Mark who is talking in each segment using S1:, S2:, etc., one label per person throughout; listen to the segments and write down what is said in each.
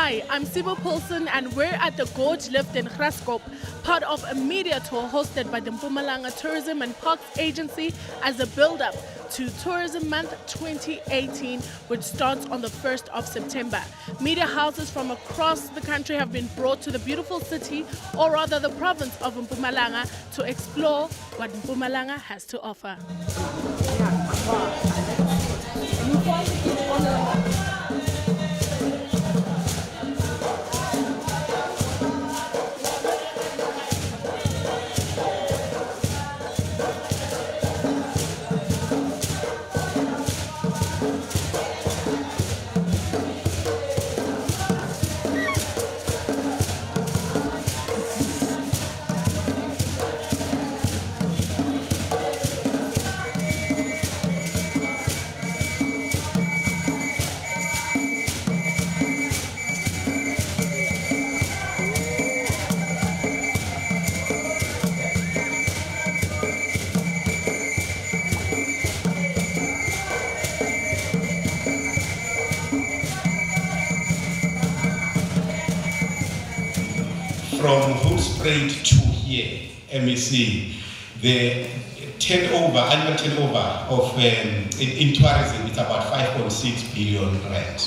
S1: Hi, I'm Sibo Paulson and we're at the Gorge Lift in Graskop, part of a media tour hosted by the Mpumalanga Tourism and Parks Agency as a build-up to Tourism Month 2018, which starts on the 1st of September. Media houses from across the country have been brought to the beautiful city, or rather the province of Mpumalanga, to explore what Mpumalanga has to offer.
S2: From Hoedspruit to here, MEC, the annual turnover of in tourism is about 5.6 billion rand.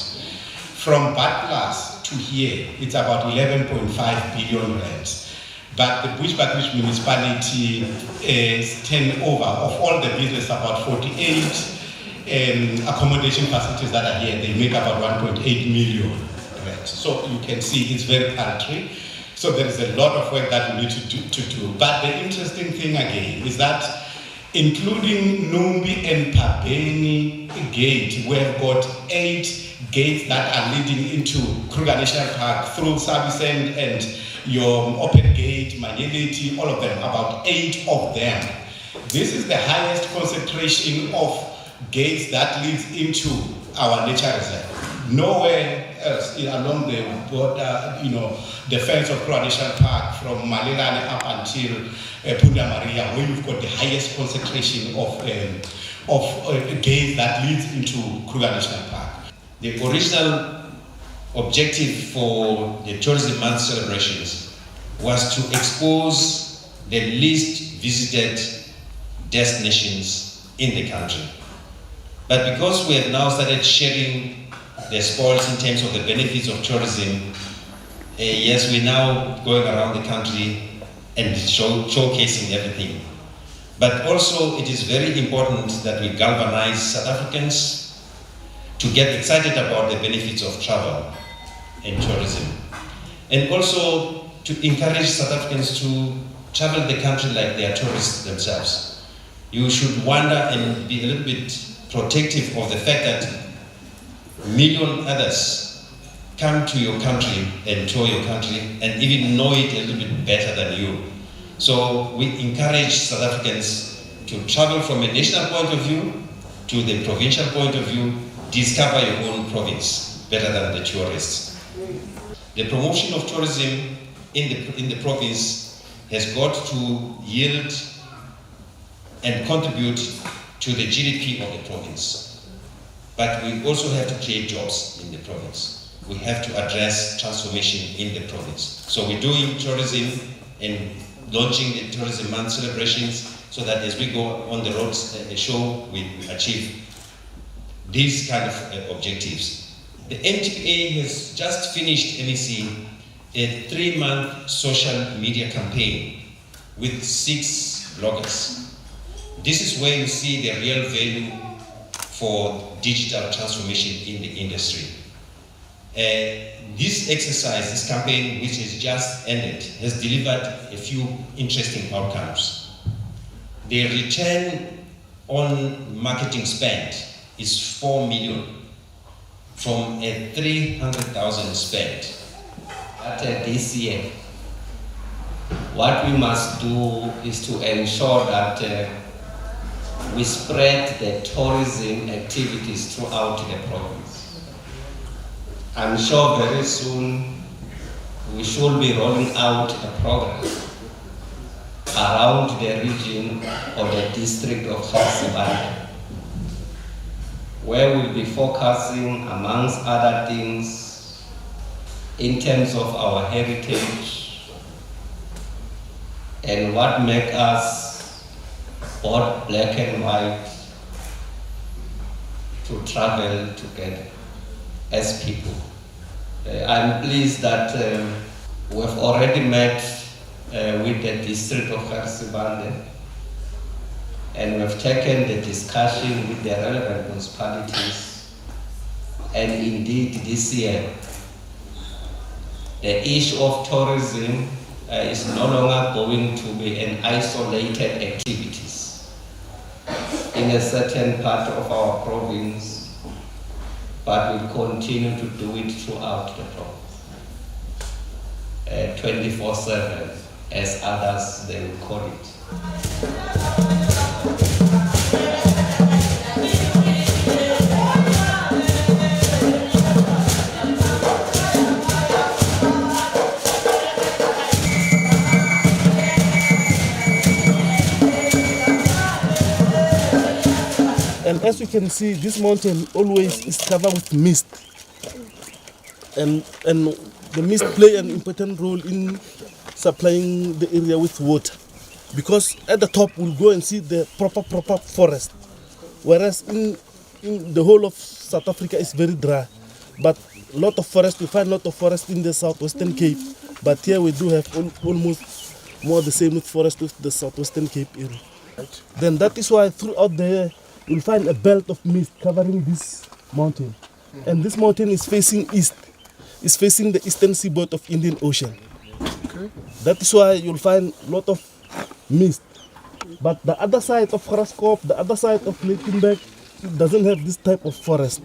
S2: From Batlas to here, it's about 11.5 billion rand. But the Bushbuckridge municipality is turnover of all the business, about 48 accommodation facilities that are here, they make about 1.8 million rand. So you can see it's very paltry. So there is a lot of work that we need to do. But the interesting thing again is that including Numbi and Pabeni gate, we have got 8 gates that are leading into Kruger National Park through Savisend and your Open Gate, Manyeleti, all of them, about 8 of them. This is the highest concentration of gates that leads into our nature reserve. Nowhere else along the border, the fence of Kruger National Park from Malelane up until Punda Maria, where you've got the highest concentration of gates that leads into Kruger National Park.
S3: The original objective for the Tourism Month celebrations was to expose the least visited destinations in the country. But because we have now started sharing the spoils in terms of the benefits of tourism, yes, we're now going around the country and showcasing everything. But also it is very important that we galvanize South Africans to get excited about the benefits of travel and tourism. And also to encourage South Africans to travel the country like they are tourists themselves. You should wonder and be a little bit protective of the fact that million others come to your country and tour your country and even know it a little bit better than you. So we encourage South Africans to travel from a national point of view to the provincial point of view, discover your own province better than the tourists. The promotion of tourism in the province has got to yield and contribute to the GDP of the province. But we also have to create jobs in the province. We have to address transformation in the province. So we're doing tourism and launching the Tourism Month celebrations so that as we go on the roads show, we achieve these kind of objectives. The MTPA has just finished, MEC, a 3-month social media campaign with 6 bloggers. This is where you see the real value for digital transformation in the industry. This exercise, this campaign, which has just ended, has delivered a few interesting outcomes. The return on marketing spend is 4 million from a 300,000 spend.
S4: This year, what we must do is to ensure that we spread the tourism activities throughout the province. I'm sure very soon we should be rolling out a program around the region or the district of Gauteng, where we'll be focusing, amongst other things, in terms of our heritage and what makes us both black and white to travel together as people. I'm pleased that we've already met with the district of Garisibande, and we've taken the discussion with the relevant municipalities. And indeed, this year, the issue of tourism is no longer going to be an isolated activities in a certain part of our province, but we continue to do it throughout the province, 24/7, as others they will call it.
S5: And as you can see, this mountain always is covered with mist. And the mist play an important role in supplying the area with water. Because at the top we'll go and see the proper forest. Whereas in the whole of South Africa is very dry. But a lot of forest, we find a lot of forest in the Southwestern Cape. But here we do have almost more the same with forest with the Southwestern Cape area. Then that is why throughout the year you'll find a belt of mist covering this mountain. And this mountain is facing east. It's facing the eastern seaboard of Indian Ocean.
S6: Okay.
S5: That is why you'll find a lot of mist. But the other side of Graskop, the other side of Leitenberg, doesn't have this type of forest.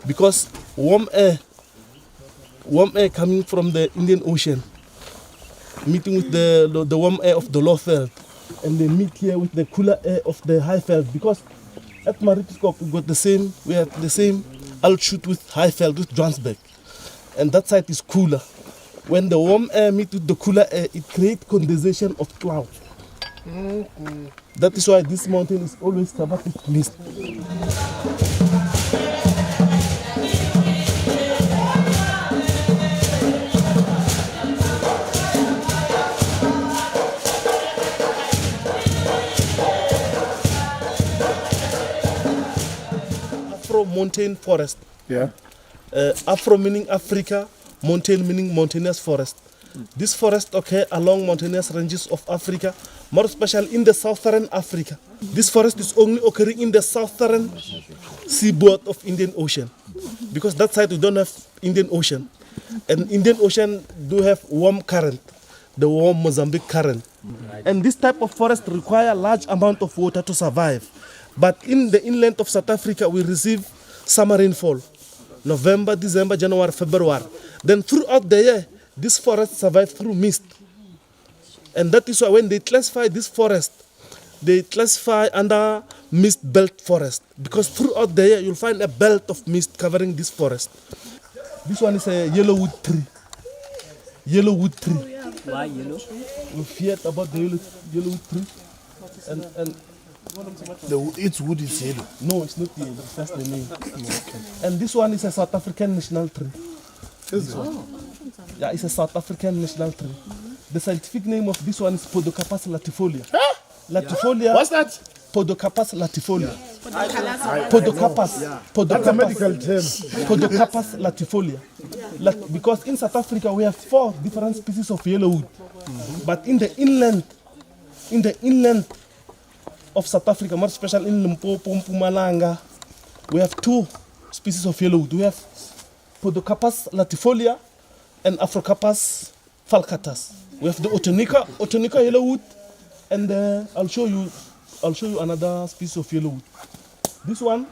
S5: Because warm air coming from the Indian Ocean, meeting with the warm air of the low veld, and they meet here with the cooler air of the high veld. Because at Maritzburg we have the same altitude with high veld, with Johannesburg. And that side is cooler. When the warm air meets with the cooler air, it creates condensation of clouds. That is why this mountain is always covered with mist. Afro mountain forest.
S6: Yeah.
S5: Afro meaning Africa, mountain meaning mountainous forest. This forest occur along mountainous ranges of Africa, more especially in the southern Africa. This forest is only occurring in the southern seaboard of Indian Ocean, because that side we don't have Indian Ocean, and Indian Ocean do have warm current, the warm Mozambique current. And this type of forest require large amount of water to survive. But in the inland of South Africa, we receive summer rainfall, November, December, January, February. Then throughout the year, this forest survives through mist. And that is why when they classify this forest, they classify under mist belt forest. Because throughout the year, you'll find a belt of mist covering this forest. This one is a yellow wood tree. Yellow wood tree.
S7: Why yellow?
S5: We feared about the yellow wood tree. And
S6: Its wood is yellow.
S5: no, it's not yellow. That's the name. And this one is a South African national tree.
S6: Is it?
S5: Yeah, it's a South African national tree. The scientific name of this one is Podocarpus latifolia.
S6: Huh?
S5: Latifolia.
S6: What's that?
S5: Podocarpus latifolia.
S6: That's a medical term.
S5: Podocarpus latifolia. Because in South Africa we have 4 different species of yellowwood. But in the inland of South Africa, more especially in Limpopo, Mpumalanga, we have 2 species of yellowwood. We have Podocarpus latifolia and Afrocarpus falcatus. We have the Otonica yellowwood, and I'll show you another species of yellowwood. This one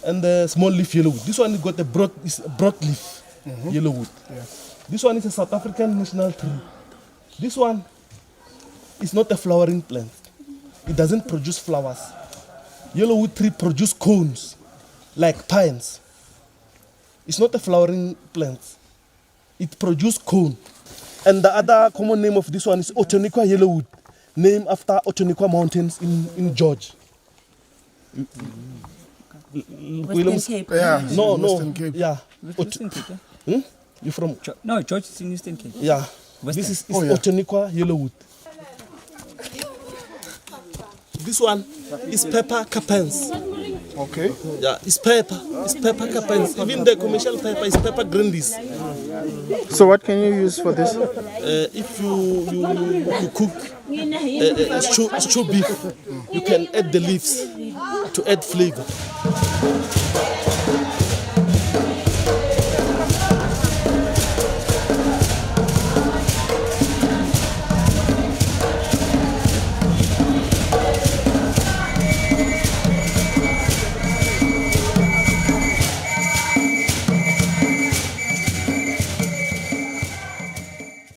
S5: and the small leaf yellowwood. This one got a broadleaf yellowwood.
S6: Yeah.
S5: This one is a South African national tree. This one is not a flowering plant. It doesn't produce flowers. Yellowwood tree produce cones like pines. It's not a flowering plant. It produces cone. And the other common name of this one is Otoniqua yellowwood, named after Otoniqua Mountains in Georgia.
S7: Western Cape.
S6: Yeah.
S5: No,
S6: Western Cape.
S5: yeah.
S7: Western Cape.
S5: Hmm? You from?
S7: No, George is in Eastern Cape.
S5: Yeah.
S7: Western.
S5: This is Otoniqua Yellowwood. This one is pepper capens.
S6: Okay.
S5: Yeah, it's pepper. It's pepper capens. Even the commercial pepper is pepper grandies.
S8: So what can you use for this?
S5: If you cook stew beef, you can add the leaves to add flavor.